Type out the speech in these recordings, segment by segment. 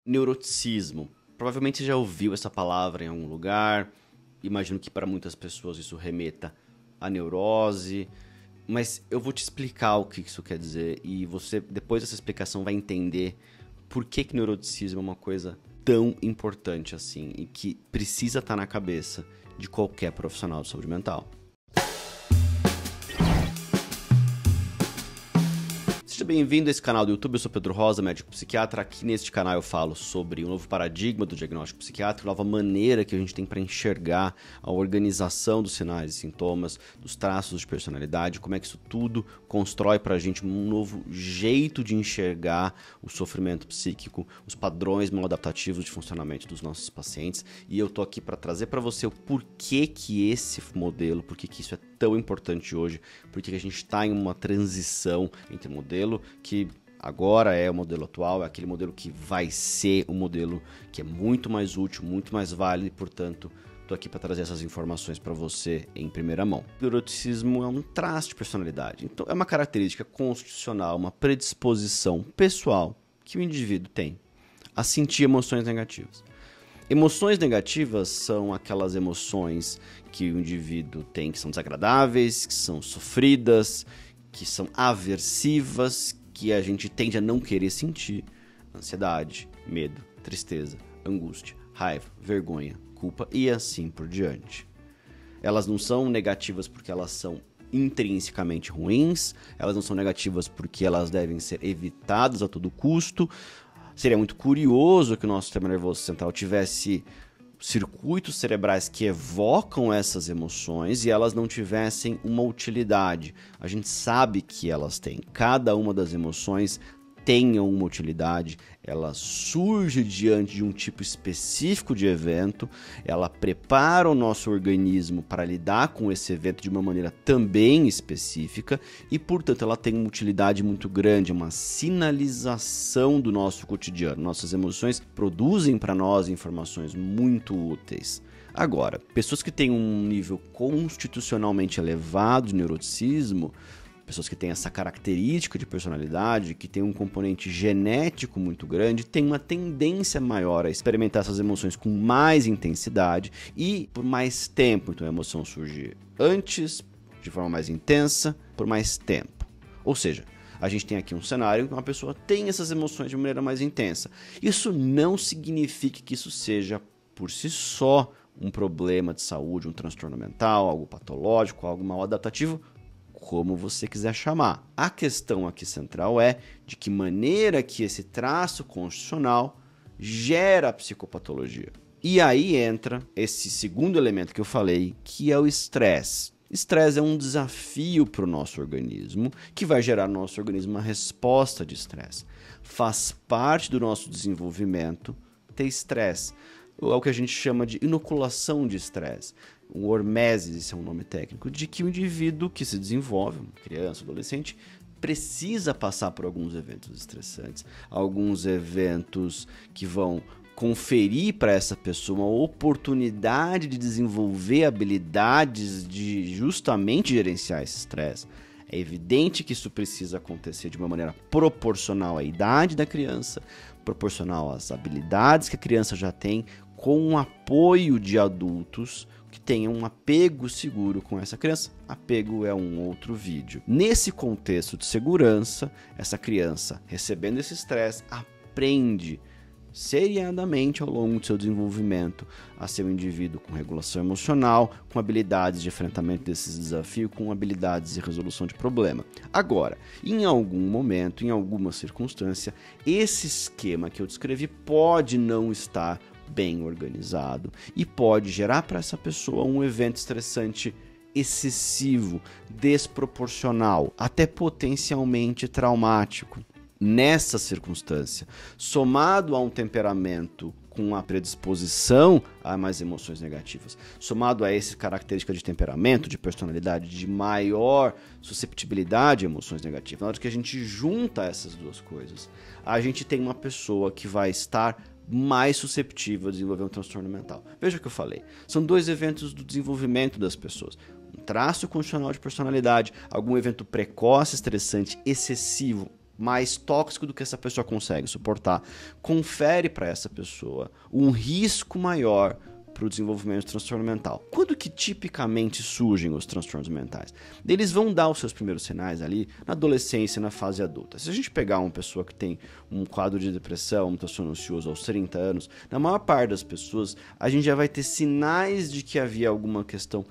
Neuroticismo. Provavelmente você já ouviu essa palavra em algum lugar. Imagino que para muitas pessoas isso remeta à neurose. Mas eu vou te explicar o que isso quer dizer. E você, depois dessa explicação, vai entender por que neuroticismo é uma coisa tão importante assim. E que precisa estar na cabeça de qualquer profissional de saúde mental. Seja bem-vindo a esse canal do YouTube, eu sou Pedro Rosa, médico psiquiatra. Aqui neste canal eu falo sobre o novo paradigma do diagnóstico psiquiátrico, nova maneira que a gente tem para enxergar a organização dos sinais e sintomas, dos traços de personalidade, como é que isso tudo constrói para a gente um novo jeito de enxergar o sofrimento psíquico, os padrões maladaptativos de funcionamento dos nossos pacientes. E eu tô aqui para trazer para você o porquê que esse modelo, porquê que isso é tão importante hoje, porque a gente está em uma transição entre o modelo que agora é o modelo atual, é aquele modelo que vai ser o modelo que é muito mais útil, muito mais válido e, portanto, estou aqui para trazer essas informações para você em primeira mão. O neuroticismo é um traço de personalidade, então é uma característica constitucional, uma predisposição pessoal que o indivíduo tem a sentir emoções negativas. Emoções negativas são aquelas emoções que o indivíduo tem que são desagradáveis, que são sofridas, que são aversivas, que a gente tende a não querer sentir. Ansiedade, medo, tristeza, angústia, raiva, vergonha, culpa e assim por diante. Elas não são negativas porque elas são intrinsecamente ruins, elas não são negativas porque elas devem ser evitadas a todo custo. Seria muito curioso que o nosso sistema nervoso central tivesse circuitos cerebrais que evocam essas emoções e elas não tivessem uma utilidade. A gente sabe que elas têm. Cada uma das emoções tem uma utilidade, ela surge diante de um tipo específico de evento, ela prepara o nosso organismo para lidar com esse evento de uma maneira também específica e, portanto, ela tem uma utilidade muito grande, uma sinalização do nosso cotidiano. Nossas emoções produzem para nós informações muito úteis. Agora, pessoas que têm um nível constitucionalmente elevado de neuroticismo, pessoas que têm essa característica de personalidade, que têm um componente genético muito grande, têm uma tendência maior a experimentar essas emoções com mais intensidade e por mais tempo. Então a emoção surge antes, de forma mais intensa, por mais tempo. Ou seja, a gente tem aqui um cenário em que uma pessoa tem essas emoções de maneira mais intensa. Isso não significa que isso seja, por si só, um problema de saúde, um transtorno mental, algo patológico, algo mal adaptativo, como você quiser chamar. A questão aqui central é de que maneira que esse traço constitucional gera a psicopatologia. E aí entra esse segundo elemento que eu falei, que é o estresse. Estresse é um desafio para o nosso organismo, que vai gerar no nosso organismo uma resposta de estresse. Faz parte do nosso desenvolvimento ter estresse. É o que a gente chama de inoculação de estresse. O hormesis, esse é um nome técnico, de que o indivíduo que se desenvolve, uma criança, adolescente, precisa passar por alguns eventos estressantes, alguns eventos que vão conferir para essa pessoa uma oportunidade de desenvolver habilidades de justamente gerenciar esse estresse. É evidente que isso precisa acontecer de uma maneira proporcional à idade da criança, proporcional às habilidades que a criança já tem, com o apoio de adultos que tenham um apego seguro com essa criança. Apego é um outro vídeo. Nesse contexto de segurança, essa criança, recebendo esse estresse, aprende seriadamente ao longo do seu desenvolvimento a ser um indivíduo com regulação emocional, com habilidades de enfrentamento desses desafios, com habilidades de resolução de problema. Agora, em algum momento, em alguma circunstância, esse esquema que eu descrevi pode não estar bem organizado e pode gerar para essa pessoa um evento estressante excessivo, desproporcional, até potencialmente traumático. Nessa circunstância, somado a um temperamento com a predisposição a mais emoções negativas, somado a essa característica de temperamento, de personalidade, de maior susceptibilidade a emoções negativas, na hora que a gente junta essas duas coisas, a gente tem uma pessoa que vai estar mais susceptível a desenvolver um transtorno mental. Veja o que eu falei. São dois eventos do desenvolvimento das pessoas. Um traço constitucional de personalidade, algum evento precoce, estressante, excessivo, mais tóxico do que essa pessoa consegue suportar, confere para essa pessoa um risco maior para o desenvolvimento do transtorno mental. Quando que tipicamente surgem os transtornos mentais? Eles vão dar os seus primeiros sinais ali na adolescência e na fase adulta. Se a gente pegar uma pessoa que tem um quadro de depressão, um transtorno ansioso aos 30 anos, na maior parte das pessoas, a gente já vai ter sinais de que havia alguma questão,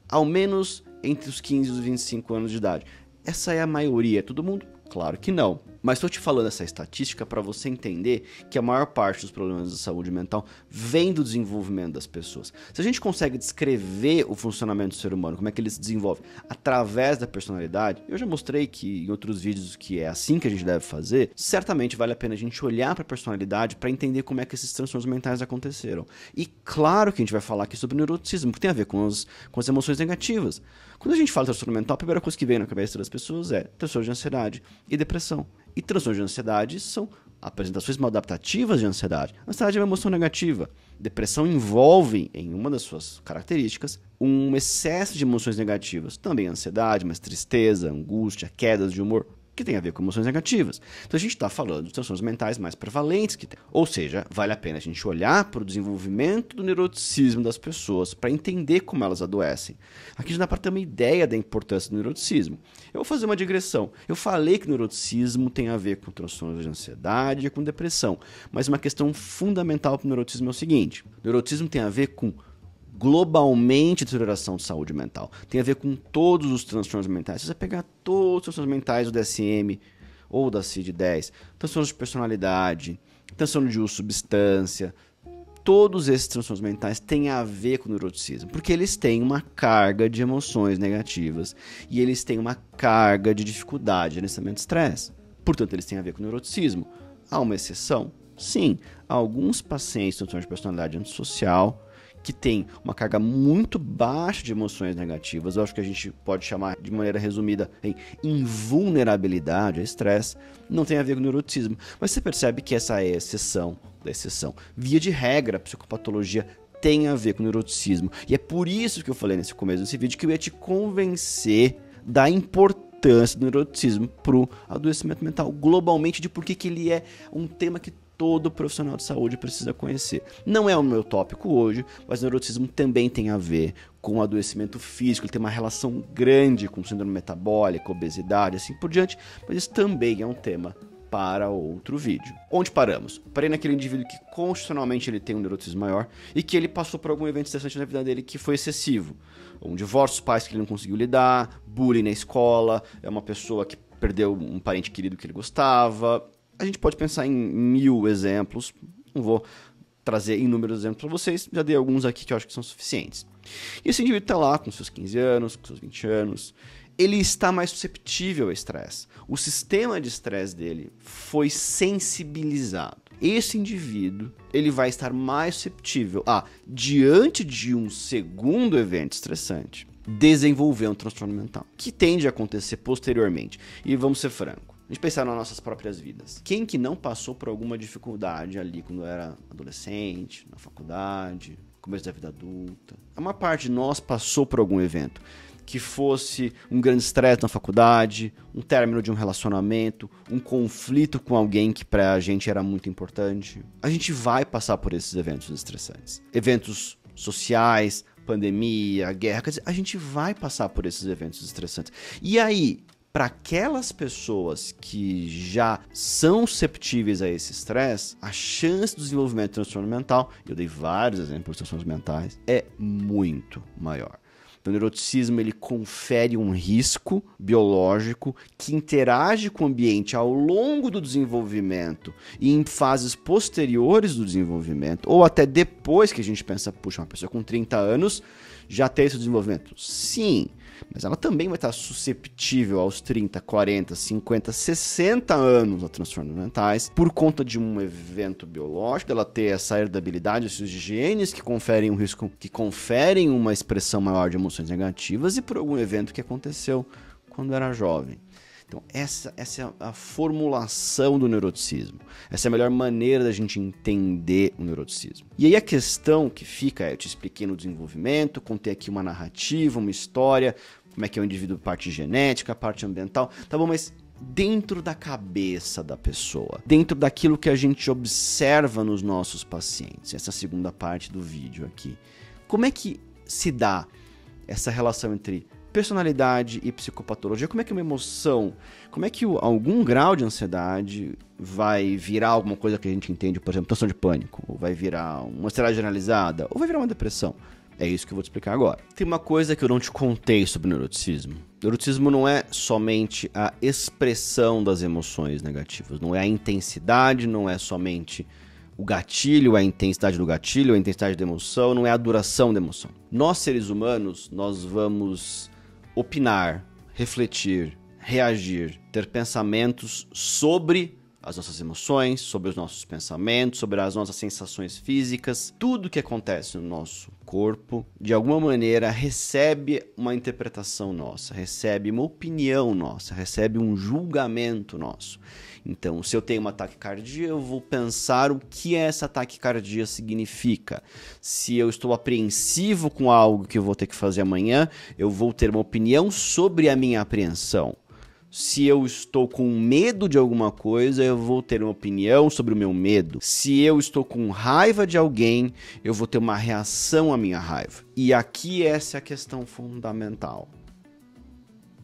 ao menos entre os 15 e os 25 anos de idade. Essa é a maioria, todo mundo? Claro que não. Mas estou te falando essa estatística para você entender que a maior parte dos problemas de saúde mental vem do desenvolvimento das pessoas. Se a gente consegue descrever o funcionamento do ser humano, como é que ele se desenvolve através da personalidade, eu já mostrei que em outros vídeos que é assim que a gente deve fazer, certamente vale a pena a gente olhar para a personalidade para entender como é que esses transtornos mentais aconteceram. E claro que a gente vai falar aqui sobre neuroticismo, que tem a ver com as emoções negativas. Quando a gente fala de transtorno mental, a primeira coisa que vem na cabeça das pessoas é transtorno de ansiedade e depressão. E transtornos de ansiedade são apresentações maladaptativas de ansiedade. Ansiedade é uma emoção negativa. Depressão envolve, em uma das suas características, um excesso de emoções negativas. Também ansiedade, mas tristeza, angústia, quedas de humor, que tem a ver com emoções negativas. Então a gente está falando dos transtornos mentais mais prevalentes que tem. Ou seja, vale a pena a gente olhar para o desenvolvimento do neuroticismo das pessoas para entender como elas adoecem. Aqui já dá para ter uma ideia da importância do neuroticismo. Eu vou fazer uma digressão. Eu falei que o neuroticismo tem a ver com transtornos de ansiedade e com depressão, mas uma questão fundamental para o neuroticismo é o seguinte: o neuroticismo tem a ver com globalmente deterioração de saúde mental. Tem a ver com todos os transtornos mentais. Se você pegar todos os transtornos mentais do DSM ou da CID-10, transtornos de personalidade, transtorno de uso de substância, todos esses transtornos mentais têm a ver com o neuroticismo, porque eles têm uma carga de emoções negativas e eles têm uma carga de dificuldade de gerenciamento de estresse. Portanto, eles têm a ver com o neuroticismo. Há uma exceção? Sim. Há alguns pacientes com transtorno de personalidade antissocial que tem uma carga muito baixa de emoções negativas, eu acho que a gente pode chamar de maneira resumida em invulnerabilidade a estresse, não tem a ver com neuroticismo. Mas você percebe que essa é a exceção da exceção. Via de regra, a psicopatologia tem a ver com neuroticismo. E é por isso que eu falei nesse começo desse vídeo que eu ia te convencer da importância do neuroticismo para o adoecimento mental globalmente, de por que ele é um tema que todo profissional de saúde precisa conhecer. Não é o meu tópico hoje, mas o neuroticismo também tem a ver com o adoecimento físico, ele tem uma relação grande com síndrome metabólica, obesidade, assim por diante, mas isso também é um tema para outro vídeo. Onde paramos? Parei naquele indivíduo que constitucionalmente ele tem um neuroticismo maior e que ele passou por algum evento estressante na vida dele que foi excessivo. Um divórcio dos pais que ele não conseguiu lidar, bullying na escola, é uma pessoa que perdeu um parente querido que ele gostava. A gente pode pensar em 1000 exemplos, não vou trazer inúmeros exemplos para vocês, já dei alguns aqui que eu acho que são suficientes. E esse indivíduo está lá com seus 15 anos, com seus 20 anos, ele está mais susceptível ao estresse. O sistema de estresse dele foi sensibilizado. Esse indivíduo, ele vai estar mais susceptível a, diante de um segundo evento estressante, desenvolver um transtorno mental, que tende a acontecer posteriormente. E vamos ser francos. A gente pensar nas nossas próprias vidas. Quem que não passou por alguma dificuldade ali quando era adolescente, na faculdade, começo da vida adulta? A maior parte de nós passou por algum evento. Que fosse um grande estresse na faculdade, um término de um relacionamento, um conflito com alguém que pra gente era muito importante. A gente vai passar por esses eventos estressantes. Eventos sociais, pandemia, guerra, quer dizer, a gente vai passar por esses eventos estressantes. E aí, para aquelas pessoas que já são susceptíveis a esse estresse, a chance do desenvolvimento de transtorno mental, eu dei vários exemplos de transtornos mentais, é muito maior. Então, o neuroticismo ele confere um risco biológico que interage com o ambiente ao longo do desenvolvimento e em fases posteriores do desenvolvimento, ou até depois que a gente pensa, puxa, uma pessoa com 30 anos já tem esse desenvolvimento. Sim, mas ela também vai estar susceptível aos 30, 40, 50, 60 anos a transtornos mentais por conta de um evento biológico, dela ter essa herdabilidade, esses genes que conferem um risco, que conferem uma expressão maior de emoções negativas e por algum evento que aconteceu quando era jovem. Então, essa é a formulação do neuroticismo. Essa é a melhor maneira da gente entender o neuroticismo. E aí a questão que fica, eu te expliquei no desenvolvimento, contei aqui uma narrativa, uma história, como é que é o indivíduo, parte genética, parte ambiental. Tá bom, mas dentro da cabeça da pessoa, dentro daquilo que a gente observa nos nossos pacientes. Essa segunda parte do vídeo aqui. Como é que se dá essa relação entre personalidade e psicopatologia? Como é que uma emoção, como é que algum grau de ansiedade vai virar alguma coisa que a gente entende, por exemplo, transtorno de pânico, ou vai virar uma ansiedade generalizada, ou vai virar uma depressão? É isso que eu vou te explicar agora. Tem uma coisa que eu não te contei sobre neuroticismo. Neuroticismo não é somente a expressão das emoções negativas, não é a intensidade, não é somente o gatilho, a intensidade do gatilho, a intensidade da emoção, não é a duração da emoção. Nós, seres humanos, nós vamos opinar, refletir, reagir, ter pensamentos sobre as nossas emoções, sobre os nossos pensamentos, sobre as nossas sensações físicas. Tudo que acontece no nosso corpo, de alguma maneira, recebe uma interpretação nossa, recebe uma opinião nossa, recebe um julgamento nosso. Então, se eu tenho uma taquicardia, eu vou pensar o que essa taquicardia significa. Se eu estou apreensivo com algo que eu vou ter que fazer amanhã, eu vou ter uma opinião sobre a minha apreensão. Se eu estou com medo de alguma coisa, eu vou ter uma opinião sobre o meu medo. Se eu estou com raiva de alguém, eu vou ter uma reação à minha raiva. E aqui essa é a questão fundamental.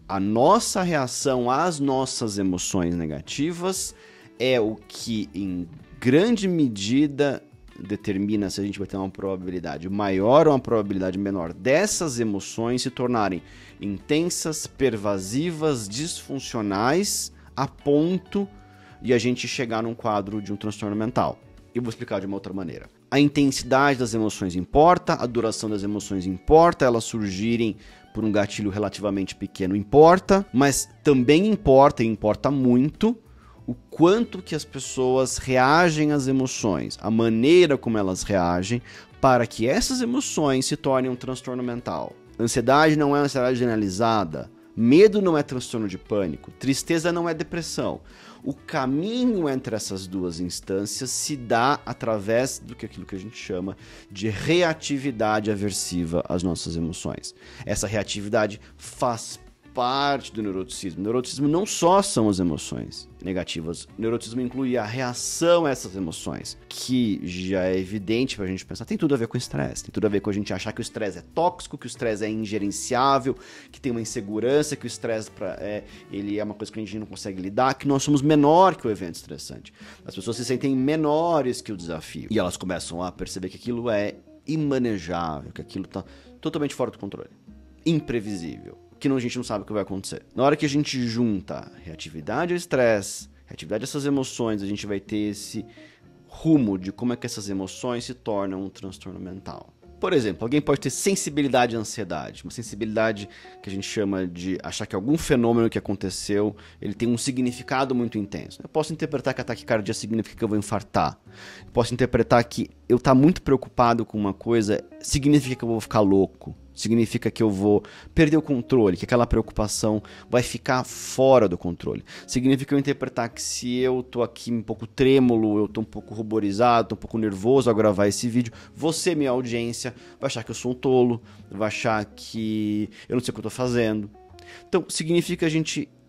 A nossa reação às nossas emoções negativas é o que, em grande medida, determina se a gente vai ter uma probabilidade maior ou uma probabilidade menor dessas emoções se tornarem intensas, pervasivas, disfuncionais, a ponto de a gente chegar num quadro de um transtorno mental. Eu vou explicar de uma outra maneira. A intensidade das emoções importa, a duração das emoções importa, elas surgirem por um gatilho relativamente pequeno importa, mas também importa, e importa muito, o quanto que as pessoas reagem às emoções, a maneira como elas reagem, para que essas emoções se tornem um transtorno mental. Ansiedade não é ansiedade generalizada, medo não é transtorno de pânico, tristeza não é depressão. O caminho entre essas duas instâncias se dá através do que aquilo que a gente chama de reatividade aversiva às nossas emoções. Essa reatividade faz parte do neuroticismo. O neuroticismo não só são as emoções negativas. O neuroticismo inclui a reação a essas emoções, que já é evidente pra gente pensar, tem tudo a ver com estresse, tem tudo a ver com a gente achar que o estresse é tóxico, que o estresse é ingerenciável, que tem uma insegurança, que o estresse ele é uma coisa que a gente não consegue lidar, que nós somos menor que o evento estressante. As pessoas se sentem menores que o desafio. E elas começam a perceber que aquilo é imanejável, que aquilo tá totalmente fora do controle, imprevisível, que a gente não sabe o que vai acontecer. Na hora que a gente junta reatividade ao estresse, reatividade a essas emoções, a gente vai ter esse rumo de como é que essas emoções se tornam um transtorno mental. Por exemplo, alguém pode ter sensibilidade à ansiedade, uma sensibilidade que a gente chama de achar que algum fenômeno que aconteceu, ele tem um significado muito intenso. Eu posso interpretar que a taquicardia significa que eu vou infartar. Eu posso interpretar que eu estar muito preocupado com uma coisa significa que eu vou ficar louco. Significa que eu vou perder o controle, que aquela preocupação vai ficar fora do controle. Significa eu interpretar que se eu tô aqui um pouco trêmulo, eu tô um pouco ruborizado, tô um pouco nervoso ao gravar esse vídeo, você, minha audiência, vai achar que eu sou um tolo, vai achar que eu não sei o que eu tô fazendo. Então, significa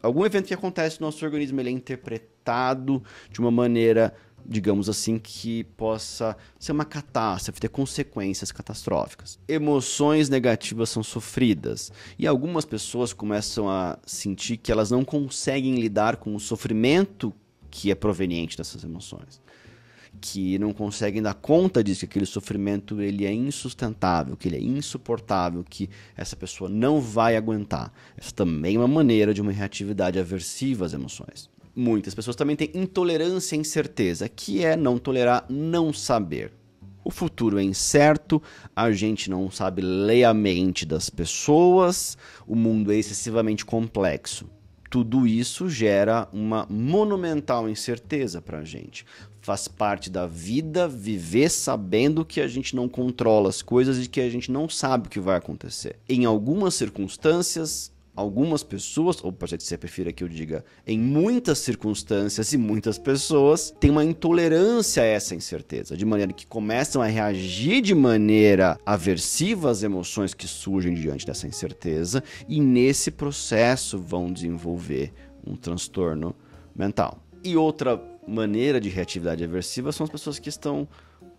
algum evento que acontece no nosso organismo, ele é interpretado de uma maneira, digamos assim, que possa ser uma catástrofe, ter consequências catastróficas. Emoções negativas são sofridas e algumas pessoas começam a sentir que elas não conseguem lidar com o sofrimento que é proveniente dessas emoções, que não conseguem dar conta disso, que aquele sofrimento ele é insustentável, que ele é insuportável, que essa pessoa não vai aguentar. Essa também é uma maneira de uma reatividade aversiva às emoções. Muitas pessoas também têm intolerância à incerteza, que é não tolerar não saber. O futuro é incerto, a gente não sabe ler a mente das pessoas, o mundo é excessivamente complexo. Tudo isso gera uma monumental incerteza para a gente. Faz parte da vida viver sabendo que a gente não controla as coisas e que a gente não sabe o que vai acontecer. Em algumas circunstâncias, algumas pessoas, ou pode ser que você prefira que eu diga, em muitas circunstâncias e muitas pessoas, têm uma intolerância a essa incerteza, de maneira que começam a reagir de maneira aversiva às emoções que surgem diante dessa incerteza e nesse processo vão desenvolver um transtorno mental. E outra maneira de reatividade aversiva são as pessoas que estão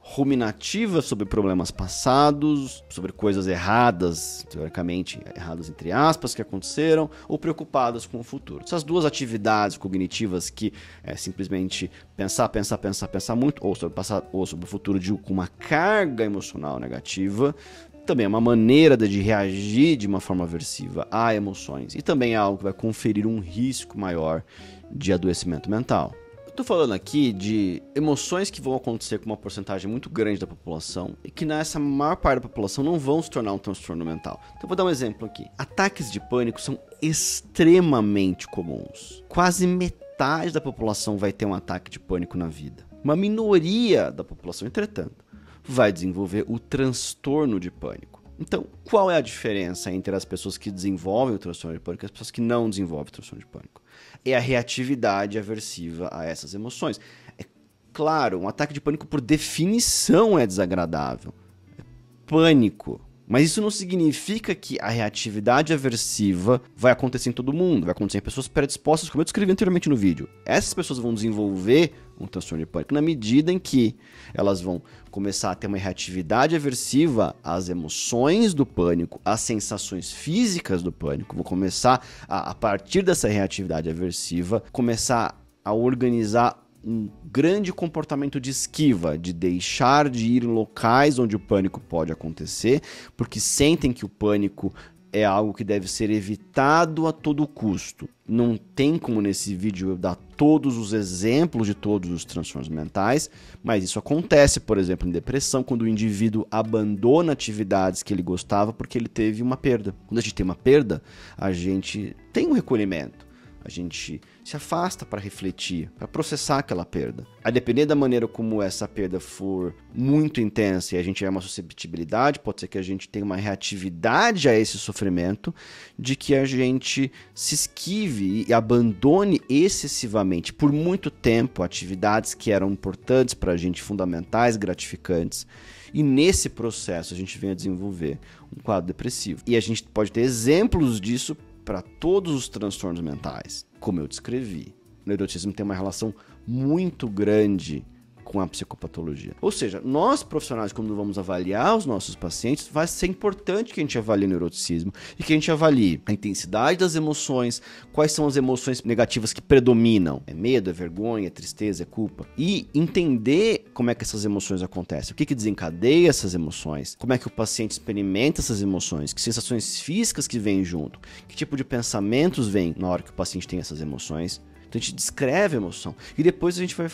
ruminativas sobre problemas passados, sobre coisas erradas, teoricamente erradas entre aspas, que aconteceram, ou preocupadas com o futuro. Essas duas atividades cognitivas que é simplesmente pensar muito, ou sobre o passado, ou sobre o futuro com uma carga emocional negativa, também é uma maneira de reagir de uma forma aversiva a emoções. E também é algo que vai conferir um risco maior de adoecimento mental. Estou falando aqui de emoções que vão acontecer com uma porcentagem muito grande da população e que nessa maior parte da população não vão se tornar um transtorno mental. Então vou dar um exemplo aqui. Ataques de pânico são extremamente comuns. Quase metade da população vai ter um ataque de pânico na vida. Uma minoria da população, entretanto, vai desenvolver o transtorno de pânico. Então, qual é a diferença entre as pessoas que desenvolvem o transtorno de pânico e as pessoas que não desenvolvem o transtorno de pânico? É a reatividade aversiva a essas emoções. É claro, um ataque de pânico por definição é desagradável. É pânico. Mas isso não significa que a reatividade aversiva vai acontecer em todo mundo, vai acontecer em pessoas predispostas, como eu descrevi anteriormente no vídeo. Essas pessoas vão desenvolver um transtorno de pânico na medida em que elas vão começar a ter uma reatividade aversiva às emoções do pânico, às sensações físicas do pânico, vão começar a partir dessa reatividade aversiva, começar a organizar um grande comportamento de esquiva, de deixar de ir em locais onde o pânico pode acontecer, porque sentem que o pânico é algo que deve ser evitado a todo custo. Não tem como nesse vídeo eu dar todos os exemplos de todos os transtornos mentais, mas isso acontece, por exemplo, em depressão, quando o indivíduo abandona atividades que ele gostava porque ele teve uma perda. Quando a gente tem uma perda, a gente tem um recolhimento. A gente se afasta para refletir, para processar aquela perda. A depender da maneira como essa perda for muito intensa e a gente tiver uma susceptibilidade, pode ser que a gente tenha uma reatividade a esse sofrimento, de que a gente se esquive e abandone excessivamente, por muito tempo, atividades que eram importantes para a gente, fundamentais, gratificantes. E nesse processo a gente vem a desenvolver um quadro depressivo. E a gente pode ter exemplos disso para todos os transtornos mentais, como eu descrevi. O neuroticismo tem uma relação muito grande com a psicopatologia. Ou seja, nós profissionais, quando vamos avaliar os nossos pacientes, vai ser importante que a gente avalie o neuroticismo e que a gente avalie a intensidade das emoções, quais são as emoções negativas que predominam. É medo, é vergonha, é tristeza, é culpa. E entender como é que essas emoções acontecem, o que desencadeia essas emoções, como é que o paciente experimenta essas emoções, que sensações físicas que vêm junto, que tipo de pensamentos vêm na hora que o paciente tem essas emoções. Então a gente descreve a emoção e depois a gente vai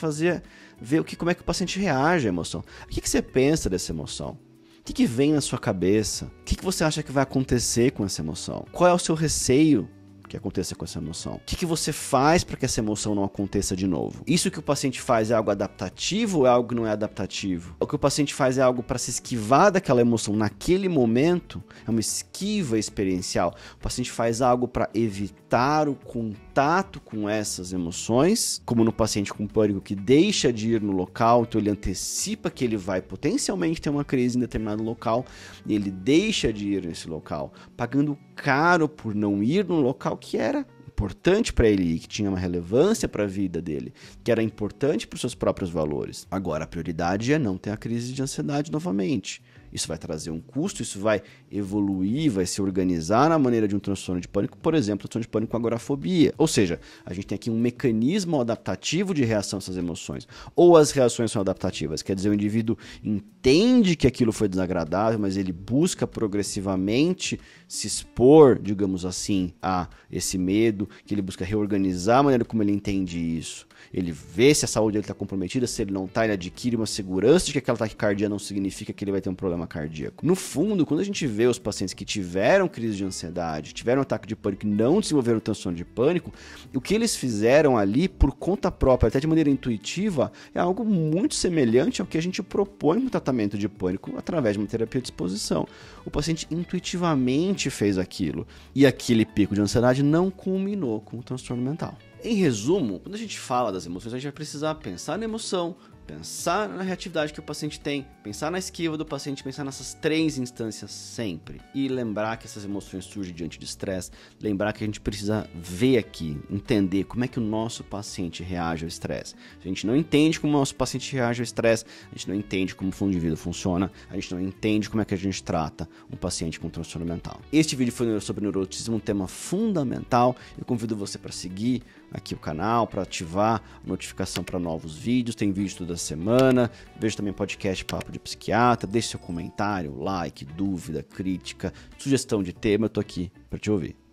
ver como é que o paciente reage à emoção. O que você pensa dessa emoção? O que vem na sua cabeça? O que você acha que vai acontecer com essa emoção? Qual é o seu receio que aconteça com essa emoção? O que você faz para que essa emoção não aconteça de novo? Isso que o paciente faz é algo adaptativo ou é algo que não é adaptativo? O que o paciente faz é algo para se esquivar daquela emoção naquele momento? É uma esquiva experiencial. O paciente faz algo para evitar o contato com essas emoções, como no paciente com pânico que deixa de ir no local, então ele antecipa que ele vai potencialmente ter uma crise em determinado local e ele deixa de ir nesse local, pagando caro por não ir no local que era importante para ele, que tinha uma relevância para a vida dele, que era importante para os seus próprios valores. Agora, a prioridade é não ter a crise de ansiedade novamente. Isso vai trazer um custo, isso vai evoluir, vai se organizar na maneira de um transtorno de pânico, por exemplo, transtorno de pânico com agorafobia. Ou seja, a gente tem aqui um mecanismo adaptativo de reação a essas emoções. Ou as reações são adaptativas, quer dizer, o indivíduo entende que aquilo foi desagradável, mas ele busca progressivamente se expor, digamos assim, a esse medo, que ele busca reorganizar a maneira como ele entende isso. Ele vê se a saúde dele está comprometida, se ele não está, ele adquire uma segurança de que aquela taquicardia não significa que ele vai ter um problema cardíaco. No fundo, quando a gente vê os pacientes que tiveram crise de ansiedade, tiveram um ataque de pânico e não desenvolveram transtorno de pânico, o que eles fizeram ali, por conta própria, até de maneira intuitiva, é algo muito semelhante ao que a gente propõe no tratamento de pânico através de uma terapia de exposição. O paciente intuitivamente fez aquilo e aquele pico de ansiedade não culminou com o transtorno mental. Em resumo, quando a gente fala das emoções, a gente vai precisar pensar na emoção, Pensar na reatividade que o paciente tem, pensar na esquiva do paciente, pensar nessas 3 instâncias sempre. E lembrar que essas emoções surgem diante de estresse, lembrar que a gente precisa ver aqui, entender como é que o nosso paciente reage ao estresse. A gente não entende como o nosso paciente reage ao estresse, a gente não entende como o fundo de vida funciona, a gente não entende como é que a gente trata um paciente com transtorno mental. Este vídeo foi sobre neuroticismo, um tema fundamental. Eu convido você para seguir aqui o canal, para ativar a notificação para novos vídeos. Tem vídeo toda semana. Veja também podcast Papo de Psiquiatra. Deixe seu comentário, like, dúvida, crítica, sugestão de tema. Eu tô aqui para te ouvir.